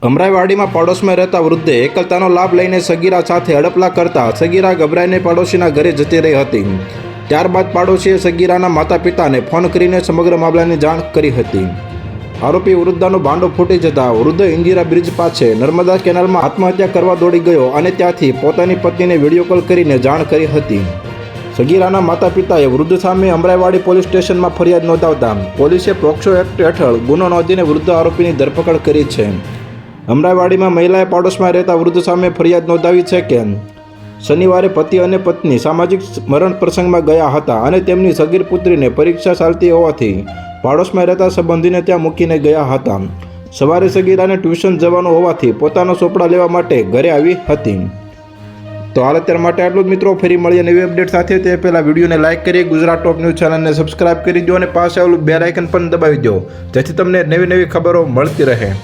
અમરાઈવાડીમાં પડોશમાં રહેતા વૃદ્ધે એકલતાનો લાભ લઈને સગીરા સાથે હડપલા કરતા સગીરા ગભરાઈને પડોશીના ઘરે જતી રહી હતી। ત્યારબાદ પાડોશીએ સગીરાના માતા પિતાને ફોન કરીને સમગ્ર મામલાની જાણ કરી હતી। આરોપી વૃદ્ધાનો ભાંડો ફૂટી જતા વૃદ્ધ ઇન્દિરા બ્રિજ પાસે નર્મદા કેનાલમાં આત્મહત્યા કરવા દોડી ગયો અને ત્યાંથી પોતાની પત્નીને વિડીયો કોલ કરીને જાણ કરી હતી। સગીરાના માતા પિતાએ વૃદ્ધ સામે અમરાઈવાડી પોલીસ સ્ટેશનમાં ફરિયાદ નોંધાવતા પોલીસે પોક્સો એક્ટ હેઠળ ગુનો નોંધીને વૃદ્ધ આરોપીની ધરપકડ કરી છે। અમરાઈવાડીમાં મહિલાએ પાડોશમાં રહેતા વૃદ્ધ સામે ફરિયાદ નોંધાવી છે કે શનિવારે પતિ અને પત્ની સામાજિક મરણ પ્રસંગમાં ગયા હતા અને તેમની સગીર પુત્રીને પરીક્ષા ચાલતી હોવાથી પાડોશમાં રહેતા સંબંધીને ત્યાં મૂકીને ગયા હતા। સવારે સગીરાને ટ્યુશન જવાનું હોવાથી પોતાનો ચોપડા લેવા માટે ઘરે આવી હતી। તો હાલ અત્યાર માટે આટલું જ મિત્રો, ફરી મળીએ નવી અપડેટ સાથે। તે પહેલાં વિડીયોને લાઇક કરી ગુજરાત ટોપ ન્યૂઝ ચેનલને સબસ્ક્રાઇબ કરી દો અને પાસે આવેલું બેલ આઇકન પણ દબાવી દો, જેથી તમને નવી ખબરો મળતી રહે।